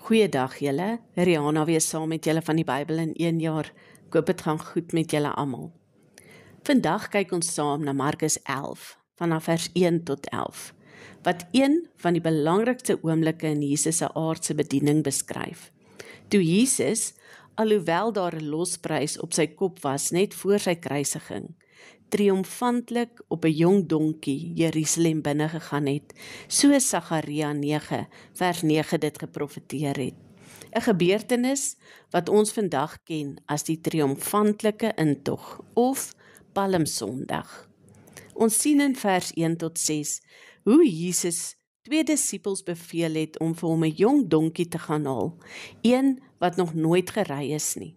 Goeiedag julle, Rihanna weer saam met julle van die Bybel in 1 jaar. Ek hoop het gaan goed met julle almal. Vandag kyk ons saam na Markus 11, vanaf vers 1 tot 11, wat een van die belangrikste oomblikke in Jesus se aardse bediening beskryf. Toe Jesus, alhoewel daar 'n losprys op sy kop was net voor sy kruisiging, triomfantlik op 'n jong donkie Jerusalem binne gegaan het, soos Sagaria 9 vers 9 dit geprofeteer het. 'n Gebeurtenis wat ons vandag ken as die triomfantelike intog of Palmsondag. Ons sien in vers 1 tot 6 hoe Jesus 2 disippels beveel het om vir hom 'n jong donkie te gaan haal, een wat nog nooit gery is nie.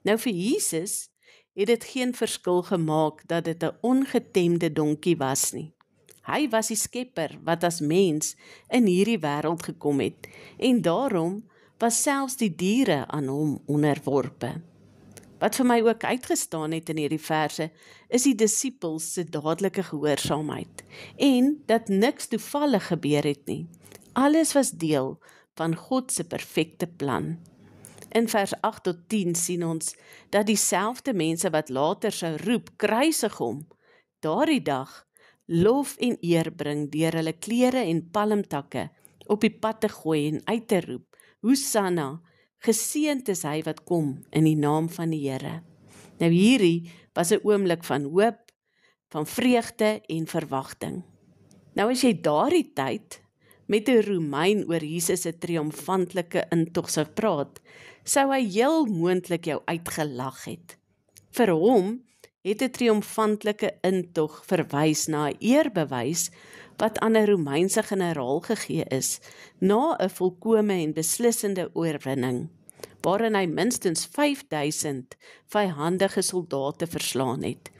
Nou vir Jesus het dit geen verskil gemaak dat dit 'n ongetemde donkie was nie. Hy was die skepper wat as mens in hierdie wêreld gekom het, en daarom was selfs die diere aan hom onderworpe. Wat vir my ook uitgestaan het in hierdie verse, is die disippels se dadelike gehoorsaamheid, en dat niks toevallig gebeur het nie. Alles was deel van God se perfekte plan. In vers 8 tot 10 sien ons dat dieselfde mense wat later sou roep, kruisig hom, daardie dag lof en eer bring deur hulle klere en palmtakke op die pad te gooi en uit te roep, Hosanna, geseënd is hy wat kom in die naam van die Here. Nou hierdie was 'n oomblik van hoop, van vreugde en verwagting. Nou as jy daardie tyd met 'n Romein oor Jesus se triomfantelike intog sou praat, sou hy heel moontlik jou uitgelag het. Vir hom het 'n triomfantelike intog verwys na 'n eerbewys wat aan 'n Romeinse generaal gegee is, na 'n volkome en beslissende oorwinning, waarin hy minstens 5000 vyhandige soldate verslaan het.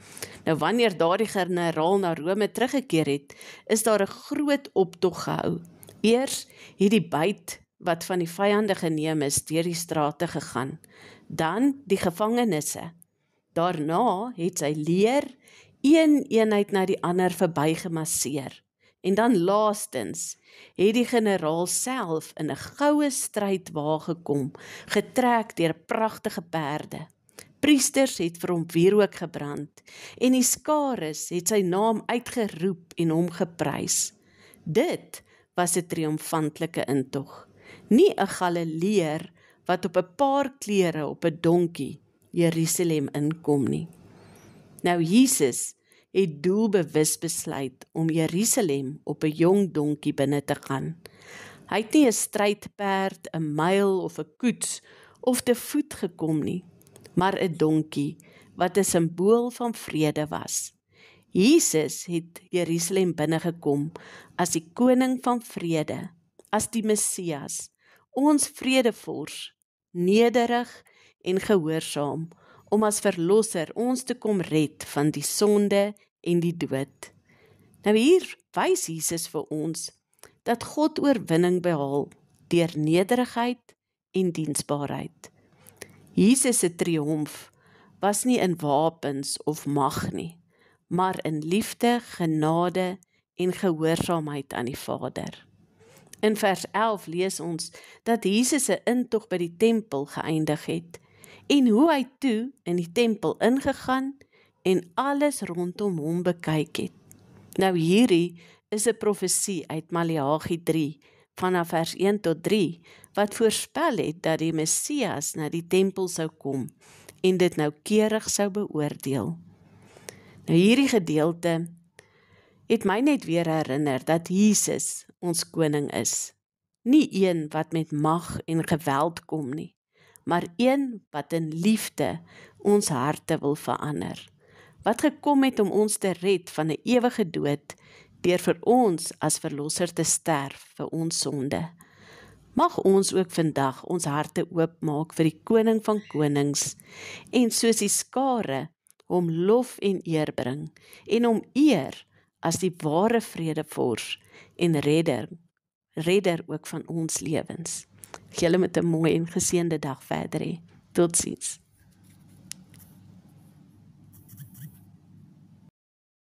Nou wanneer daardie generaal na Rome teruggekeer het, is daar 'n groot optog gehou. Eers het die byt wat van die vyande geneem is deur die strate gegaan, dan die gevangenisse. Daarna het sy leer een eenheid na die ander verbygemasseer. En dan laastens het die generaal self in 'n goue strydwa gekom, getrek deur pragtige perde. Priesters het vir hom wierook gebrand, en die skares het sy naam uitgeroep en hom geprys. Dit was 'n triomfantelike intog, nie 'n Galileër wat op 'n paar klere op 'n donkie Jerusalem inkom nie. Nou Jesus het doelbewus besluit om Jerusalem op 'n jong donkie binne te gaan. Hy het nie 'n strydperd, 'n myl of 'n koets of te voet gekom nie, maar 'n donkie wat 'n simbool van vrede was. Jesus het Jerusalem binnegekom as die koning van vrede, as die Messias, ons vredevors, nederig en gehoorsaam, om as verlosser ons te kom red van die sonde en die dood. Nou hier wys Jesus vir ons dat God oorwinning behaal deur nederigheid en diensbaarheid. Jesus se triomf was nie in wapens of mag nie, maar in liefde, genade en gehoorsaamheid aan die Vader. In vers 11 lees ons dat Jesus se intog by die tempel geëindig het, en hoe hy toe in die tempel ingegaan en alles rondom hom bekyk het. Nou hierdie is 'n profesie uit Maleagi 3, vanaf vers 1 tot 3, wat voorspel het dat die Messias na die tempel sou kom en dit noukeurig sou beoordeel. Nou hierdie gedeelte het my net weer herinner dat Jesus ons koning is. Nie een wat met mag en geweld kom nie, maar een wat in liefde ons harte wil verander, wat gekom het om ons te red van 'n ewige dood, deur vir ons as verlosser te sterf vir ons sonde. Mag ons ook vandag ons harte oopmaak vir die koning van konings, en soos die skare hom lof en eer bring, en hom eer as die ware vredevors en redder ook van ons lewens. Julle met 'n mooi en geseënde dag verder hê. Totsiens.